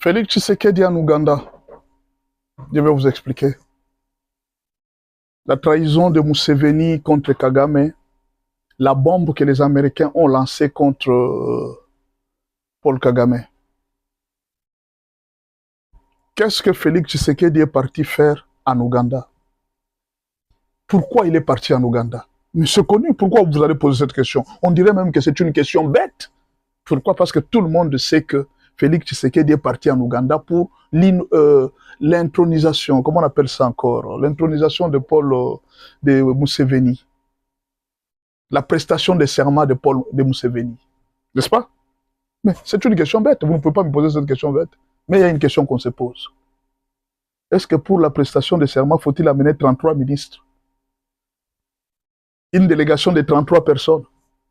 Félix Tshisekedi en Ouganda. Je vais vous expliquer. La trahison de Museveni contre Kagame, la bombe que les Américains ont lancée contre Paul Kagame. Qu'est-ce que Félix Tshisekedi est parti faire en Ouganda? Pourquoi il est parti en Ouganda? Mais c'est connu, pourquoi vous allez poser cette question? On dirait même que c'est une question bête. Pourquoi? Parce que tout le monde sait que Félix Tshisekedi est parti en Ouganda pour l'intronisation, comment on appelle ça encore? L'intronisation de de Museveni. La prestation de serment de Museveni. N'est-ce pas? Mais c'est une question bête, vous ne pouvez pas me poser cette question bête. Mais il y a une question qu'on se pose. Est-ce que pour la prestation de serment, faut-il amener 33 ministres? Une délégation de 33 personnes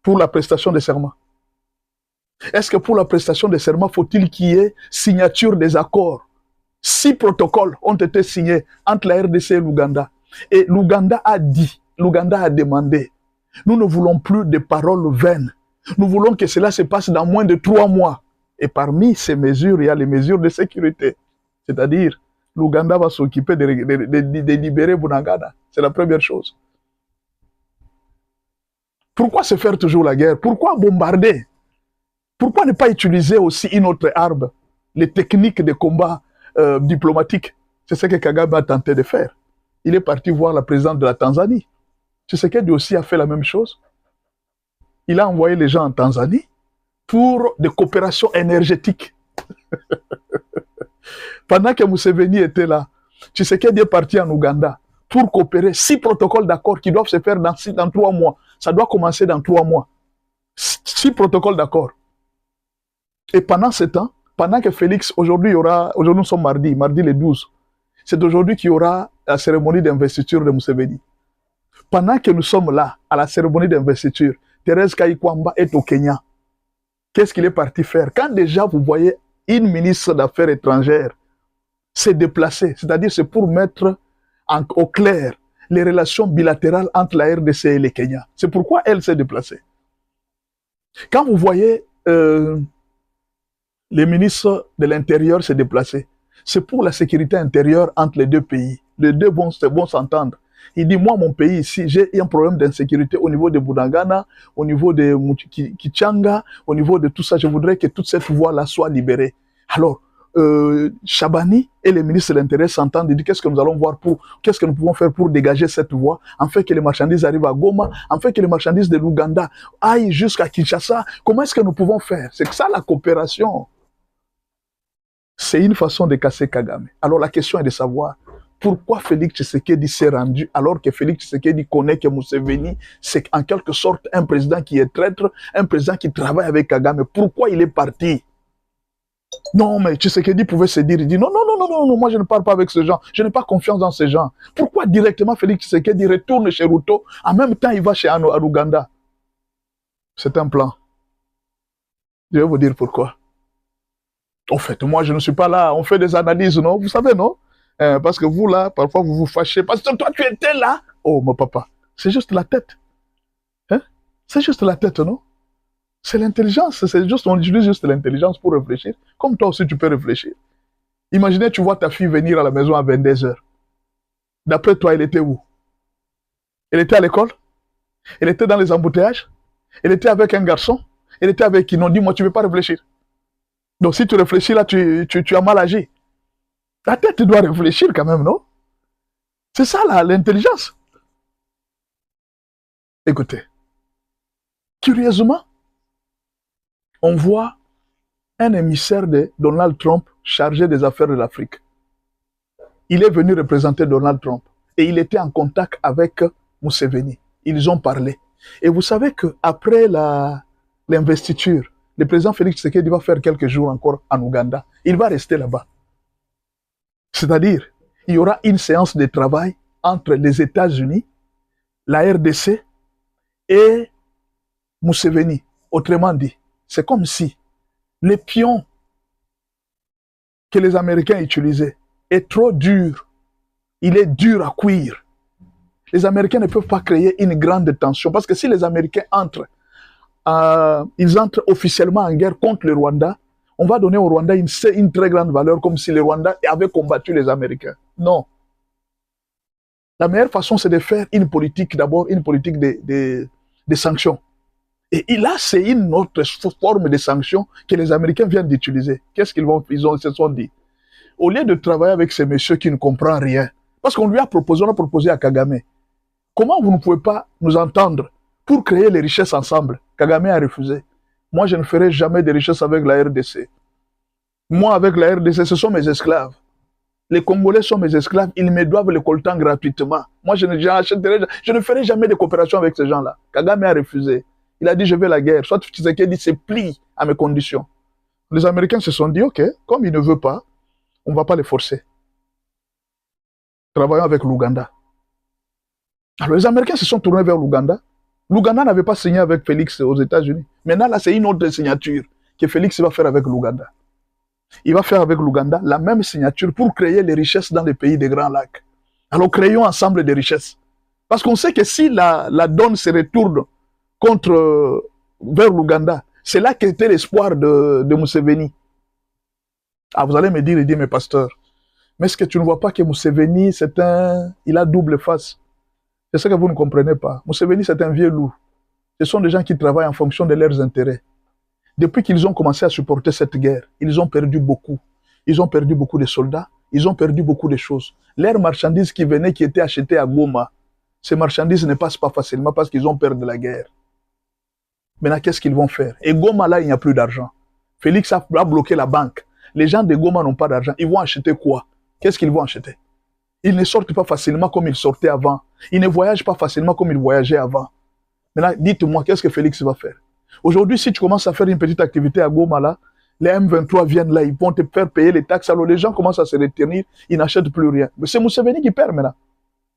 pour la prestation de serment? Est-ce que pour la prestation de serment, faut-il qu'il y ait signature des accords? 6 protocoles ont été signés entre la RDC et l'Ouganda. Et l'Ouganda a dit, l'Ouganda a demandé, nous ne voulons plus de paroles vaines. Nous voulons que cela se passe dans moins de 3 mois. Et parmi ces mesures, il y a les mesures de sécurité. C'est-à-dire, l'Ouganda va s'occuper de libérer Bunagana. C'est la première chose. Pourquoi se faire toujours la guerre? Pourquoi bombarder? Pourquoi ne pas utiliser aussi une autre arme? Les techniques de combat diplomatique. C'est ce que Kagame a tenté de faire. Il est parti voir la présidente de la Tanzanie. Tshisekedi aussi a fait la même chose. Il a envoyé les gens en Tanzanie pour des coopérations énergétiques. Pendant que Museveni était là, Tshisekedi est parti en Ouganda pour coopérer 6 protocoles d'accord qui doivent se faire dans 3 mois. Ça doit commencer dans 3 mois. 6 protocoles d'accord. Et pendant ce temps, pendant que Félix, aujourd'hui nous sommes mardi le 12, c'est aujourd'hui qu'il y aura la cérémonie d'investiture de Museveni. Pendant que nous sommes là, à la cérémonie d'investiture, Thérèse Kayikwamba est au Kenya. Qu'est-ce qu'il est parti faire? Quand déjà vous voyez une ministre d'Affaires étrangères se déplacer, c'est-à-dire c'est pour mettre au clair les relations bilatérales entre la RDC et le Kenya. C'est pourquoi elle s'est déplacée. Quand vous voyez les ministres de l'Intérieur se déplacer, c'est pour la sécurité intérieure entre les deux pays. Les deux vont s'entendre. Il dit, moi, mon pays ici, j'ai un problème d'insécurité au niveau de Bunagana, au niveau de Kichanga, au niveau de tout ça. Je voudrais que toute cette voie-là soit libérée. Alors, Chabani et les ministres de l'Intérieur s'entendent et disent, qu'est-ce que nous allons voir qu'est-ce que nous pouvons faire pour dégager cette voie, afin que les marchandises arrivent à Goma, afin que les marchandises de l'Ouganda aillent jusqu'à Kinshasa. Comment est-ce que nous pouvons faire? C'est que ça, la coopération. C'est une façon de casser Kagame. Alors, la question est de savoir, pourquoi Félix Tshisekedi s'est rendu alors que Félix Tshisekedi connaît que Museveni, c'est en quelque sorte un président qui est traître, un président qui travaille avec Kagame. Pourquoi il est parti? Non, mais Tshisekedi pouvait se dire, il dit non, moi je ne parle pas avec ces gens, je n'ai pas confiance dans ces gens. Pourquoi directement Félix Tshisekedi retourne chez Ruto, en même temps il va chez Ouganda? C'est un plan. Je vais vous dire pourquoi. En fait, moi je ne suis pas là, on fait des analyses, non? Vous savez, non? Parce que vous là, parfois vous vous fâchez, parce que toi tu étais là. Oh mon papa, c'est juste la tête. Hein? C'est juste la tête, non? C'est l'intelligence, on utilise juste l'intelligence pour réfléchir. Comme toi aussi tu peux réfléchir. Imaginez, tu vois ta fille venir à la maison à 22h. D'après toi, elle était où? Elle était à l'école? Elle était dans les embouteillages? Elle était avec un garçon? Elle était avec qui? Non, dis-moi, tu ne veux pas réfléchir. Donc si tu réfléchis là, tu as mal agi. La tête, tu dois réfléchir quand même, non? C'est ça là, l'intelligence. Écoutez, curieusement, on voit un émissaire de Donald Trump chargé des affaires de l'Afrique. Il est venu représenter Donald Trump et il était en contact avec Museveni. Ils ont parlé. Et vous savez qu'après l'investiture, le président Félix Tshisekedi va faire quelques jours encore en Ouganda. Il va rester là-bas. C'est-à-dire, il y aura une séance de travail entre les États-Unis, la RDC et Museveni. Autrement dit, c'est comme si les pions que les Américains utilisaient est trop dur. Il est dur à cuire. Les Américains ne peuvent pas créer une grande tension parce que si les Américains ils entrent officiellement en guerre contre le Rwanda, on va donner au Rwanda une très grande valeur, comme si le Rwanda avait combattu les Américains. Non. La meilleure façon, c'est de faire une politique, d'abord, une politique de sanctions. Et là, c'est une autre forme de sanctions que les Américains viennent d'utiliser. Qu'est-ce qu'ils se sont dit? Au lieu de travailler avec ces messieurs qui ne comprennent rien, parce qu'on lui a proposé, on a proposé à Kagame, comment vous ne pouvez pas nous entendre pour créer les richesses ensemble? Kagame a refusé. Moi, je ne ferai jamais de richesses avec la RDC. Moi, avec la RDC, ce sont mes esclaves. Les Congolais sont mes esclaves, ils me doivent le coltan gratuitement. Moi, je ne ferai jamais de coopération avec ces gens-là. Kagame a refusé. Il a dit, je veux la guerre. Soit Tshisekedi se plie à mes conditions. Les Américains se sont dit, OK, comme il ne veut pas, on ne va pas les forcer. Travaillons avec l'Ouganda. Alors, les Américains se sont tournés vers l'Ouganda. L'Ouganda n'avait pas signé avec Félix aux États-Unis. Maintenant, là, c'est une autre signature que Félix va faire avec l'Ouganda. Il va faire avec l'Ouganda la même signature pour créer les richesses dans les pays des Grands Lacs. Alors, créons ensemble des richesses. Parce qu'on sait que si la donne se retourne vers l'Ouganda, c'est là qu'était l'espoir de Museveni. Ah, vous allez me dire, il dit, mais pasteur, mais est-ce que tu ne vois pas que Museveni, il a double face? C'est ce que vous ne comprenez pas. Museveni, c'est un vieux loup. Ce sont des gens qui travaillent en fonction de leurs intérêts. Depuis qu'ils ont commencé à supporter cette guerre, ils ont perdu beaucoup. Ils ont perdu beaucoup de soldats, ils ont perdu beaucoup de choses. Leurs marchandises qui venaient, qui étaient achetées à Goma, ces marchandises ne passent pas facilement parce qu'ils ont peur de la guerre. Maintenant, qu'est-ce qu'ils vont faire? Et Goma, là, il n'y a plus d'argent. Félix a bloqué la banque. Les gens de Goma n'ont pas d'argent. Ils vont acheter quoi? Qu'est-ce qu'ils vont acheter? Ils ne sortent pas facilement comme ils sortaient avant. Ils ne voyagent pas facilement comme ils voyageaient avant. Maintenant, dites-moi, qu'est-ce que Félix va faire? Aujourd'hui, si tu commences à faire une petite activité à Goma, là, les M23 viennent là, ils vont te faire payer les taxes. Alors les gens commencent à se retenir, ils n'achètent plus rien. Mais c'est Museveni qui perd maintenant.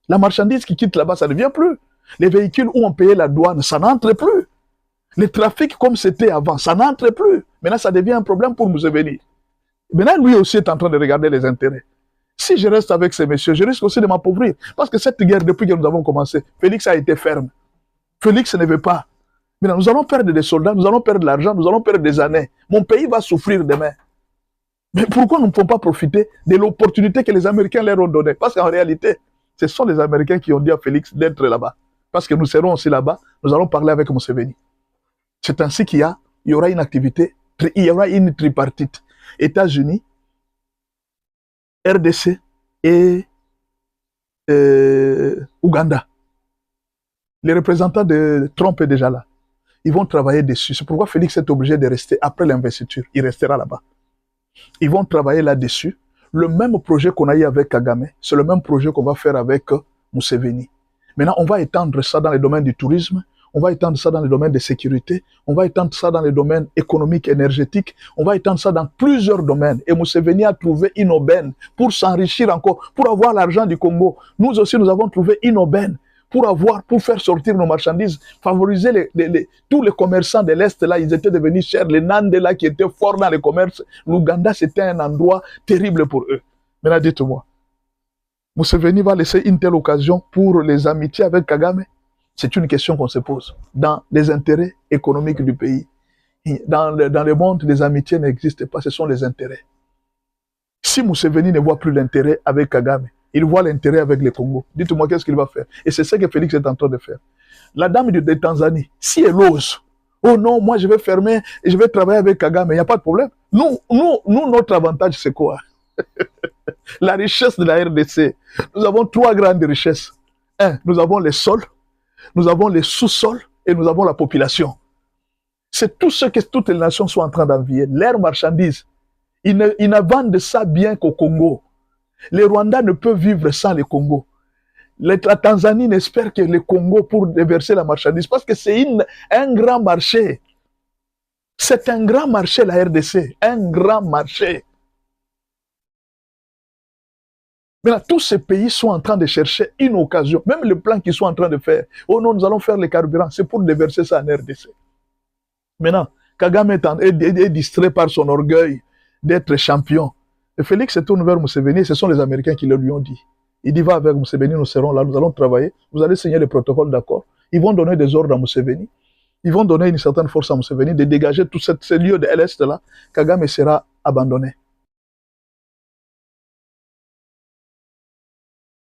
La marchandise qui quitte là-bas, ça ne vient plus. Les véhicules où on payait la douane, ça n'entre plus. Les trafics comme c'était avant, ça n'entre plus. Maintenant, ça devient un problème pour Museveni. Maintenant, lui aussi est en train de regarder les intérêts. Si je reste avec ces messieurs, je risque aussi de m'appauvrir. Parce que cette guerre, depuis que nous avons commencé, Félix a été ferme. Félix ne veut pas. Maintenant, nous allons perdre des soldats, nous allons perdre de l'argent, nous allons perdre des années. Mon pays va souffrir demain. Mais pourquoi nous ne pouvons pas profiter de l'opportunité que les Américains leur ont donnée? Parce qu'en réalité, ce sont les Américains qui ont dit à Félix d'être là-bas. Parce que nous serons aussi là-bas, nous allons parler avec Museveni. C'est ainsi qu'il y aura une activité, il y aura une tripartite. États-Unis, RDC et Ouganda. Les représentants de Trump est déjà là. Ils vont travailler dessus. C'est pourquoi Félix est obligé de rester après l'investiture. Il restera là-bas. Ils vont travailler là-dessus. Le même projet qu'on a eu avec Kagame, c'est le même projet qu'on va faire avec Museveni. Maintenant, on va étendre ça dans les domaines du tourisme, on va étendre ça dans les domaines de sécurité, on va étendre ça dans les domaines économiques, énergétiques, on va étendre ça dans plusieurs domaines. Et Museveni a trouvé une aubaine pour s'enrichir encore, pour avoir l'argent du Congo. Nous aussi, nous avons trouvé une aubaine pour faire sortir nos marchandises, favoriser tous les commerçants de l'Est, là, ils étaient devenus chers. Les Nandés, là, qui étaient forts dans les commerces, l'Ouganda, c'était un endroit terrible pour eux. Maintenant, dites-moi, Museveni va laisser une telle occasion pour les amitiés avec Kagame? C'est une question qu'on se pose. Dans les intérêts économiques du pays, dans le monde, les amitiés n'existent pas, ce sont les intérêts. Si Museveni ne voit plus l'intérêt avec Kagame, il voit l'intérêt avec le Congo. Dites-moi qu'est-ce qu'il va faire. Et c'est ce que Félix est en train de faire. La dame de Tanzanie, si elle ose, oh non, moi je vais fermer et je vais travailler avec Kagame, il n'y a pas de problème. Nous, notre avantage, c'est quoi? La richesse de la RDC. Nous avons 3 grandes richesses. Nous avons les sols, nous avons les sous-sols et nous avons la population. C'est tout ce que toutes les nations sont en train d'envier. Leurs marchandises, ils ne vendent ça bien qu'au Congo. Les Rwandais ne peuvent vivre sans le Congo. La Tanzanie n'espère que le Congo pour déverser la marchandise parce que c'est un grand marché. C'est un grand marché, la RDC. Un grand marché. Maintenant, tous ces pays sont en train de chercher une occasion. Même le plan qu'ils sont en train de faire. Oh non, nous allons faire les carburants. C'est pour déverser ça en RDC. Maintenant, Kagame est distrait par son orgueil d'être champion. Et Félix se tourne vers Museveni, ce sont les Américains qui le lui ont dit. Il dit, va avec Museveni, nous serons là, nous allons travailler, vous allez signer les protocoles d'accord. Ils vont donner des ordres à Museveni. ils vont donner une certaine force à Museveni de dégager tout ce lieu de l'Est là. Kagame sera abandonné.